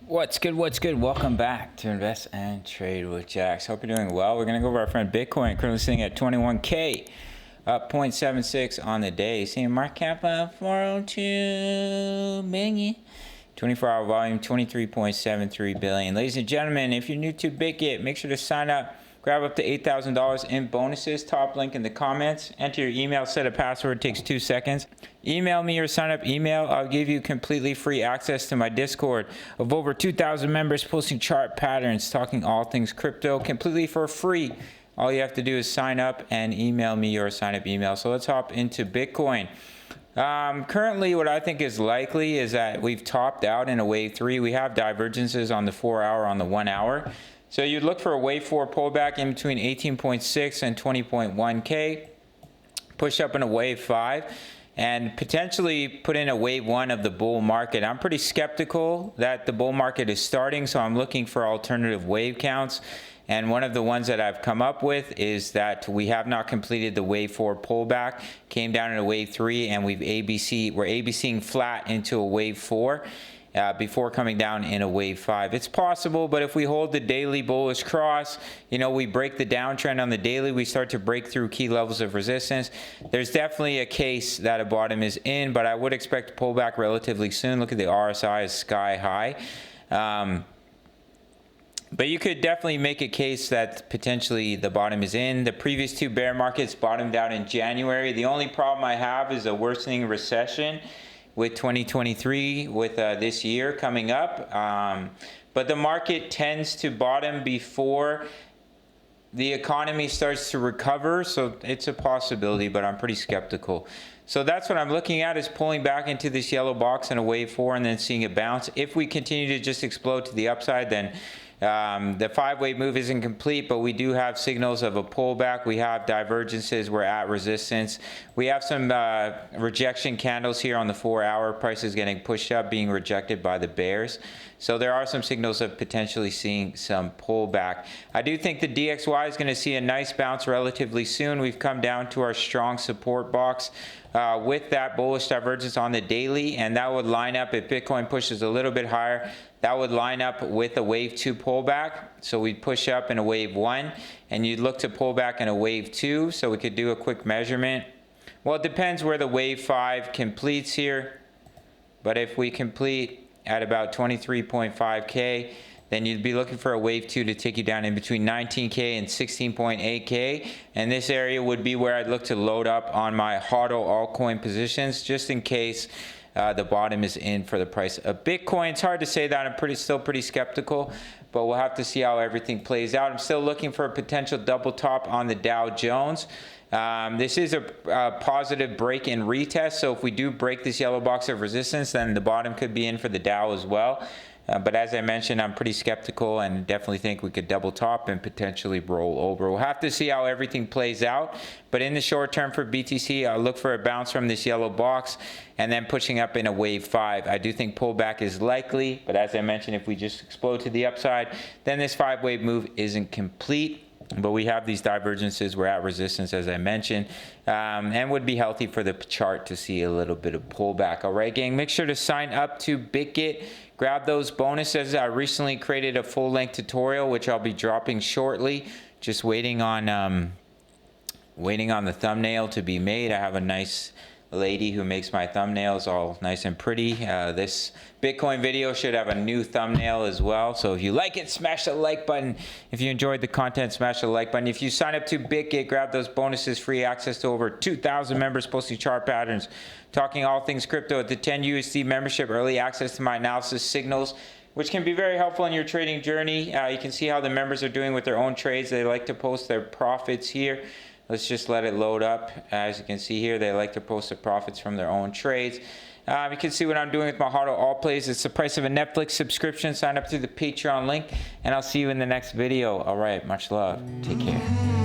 What's good? What's good? Welcome back to Invest and Trade with Jax. Hope you're doing well. We're going to go over our friend Bitcoin, currently sitting at 21K, up 0.76 on the day. Seeing market cap of 402 million. 24-hour volume, 23.73 billion. Ladies and gentlemen, if you're new to BitGet, make sure to sign up. Grab up to $8,000 in bonuses. Top link in the comments. Enter your email, set a password. Takes 2 seconds. Email me your sign up email. I'll give you completely free access to my Discord of over 2,000 members posting chart patterns, talking all things crypto completely for free. All you have to do is sign up and email me your sign up email. So let's hop into Bitcoin. Currently, what I think is likely is that we've topped out in a wave 3. We have divergences on the 4 hour, on the 1 hour. So you'd look for a wave 4 pullback in between 18.6 and 20.1K, push up in a wave 5, and potentially put in a wave 1 of the bull market. I'm pretty skeptical that the bull market is starting, so I'm looking for alternative wave counts. And one of the ones that I've come up with is that we have not completed the wave 4 pullback, came down in a wave 3, and we're ABCing flat into a wave 4. Before coming down in a wave 5. It's possible, but if we hold the daily bullish cross, we break the downtrend on the daily, we start to break through key levels of resistance. There's definitely a case that a bottom is in, but I would expect to pull back relatively soon. Look at the RSI is sky high. But you could definitely make a case that potentially the bottom is in. The previous 2 bear markets bottomed out in January. The only problem I have is a worsening recession with 2023, with this year coming up. But the market tends to bottom before the economy starts to recover, so it's a possibility, but I'm pretty skeptical. So that's what I'm looking at, is pulling back into this yellow box in a wave 4 and then seeing a bounce. If we continue to just explode to the upside, then the 5-wave move isn't complete, but we do have signals of a pullback. We have divergences. We're at resistance. We have some rejection candles here on the 4 hour. Price is getting pushed up, being rejected by the bears. So there are some signals of potentially seeing some pullback. I do think the DXY is going to see a nice bounce relatively soon. We've come down to our strong support box with that bullish divergence on the daily, and that would line up if Bitcoin pushes a little bit higher. That would line up with a wave 2 pullback. So we'd push up in a wave 1, and you'd look to pull back in a wave 2. So we could do a quick measurement. Well, it depends where the wave 5 completes here. But if we complete at about 23.5K, then you'd be looking for a wave 2 to take you down in between 19K and 16.8K. And this area would be where I'd look to load up on my HODL altcoin positions, just in case the bottom is in for the price of Bitcoin. It's hard to say that. I'm still pretty skeptical, but we'll have to see how everything plays out. I'm still looking for a potential double top on the Dow Jones. This is a positive break and retest, so if we do break this yellow box of resistance, then the bottom could be in for the Dow as well. But as I mentioned, I'm pretty skeptical and definitely think we could double top and potentially roll over. We'll have to see how everything plays out. But in the short term for BTC, I'll look for a bounce from this yellow box and then pushing up in a wave 5. I do think pullback is likely, but as I mentioned, if we just explode to the upside, then this 5-wave move isn't complete. But we have these divergences. We're at resistance, as I mentioned, and would be healthy for the chart to see a little bit of pullback. All right, gang, make sure to sign up to BitGet. Grab those bonuses. I recently created a full-length tutorial, which I'll be dropping shortly. Just waiting on the thumbnail to be made. I have a nice lady who makes my thumbnails all nice and pretty. This Bitcoin video should have a new thumbnail as well. So if you like it, smash the like button. If you enjoyed the content, smash the like button. If you sign up to BitGet, grab those bonuses, free access to over 2,000 members posting chart patterns, talking all things crypto, at the 10 USD membership, early access to my analysis signals, which can be very helpful in your trading journey. You can see how the members are doing with their own trades. They like to post their profits here. Let's just let it load up. As you can see here, they like to post the profits from their own trades. You can see what I'm doing with my HODL all plays. It's the price of a Netflix subscription. Sign up through the Patreon link, and I'll see you in the next video. All right, much love. Take care.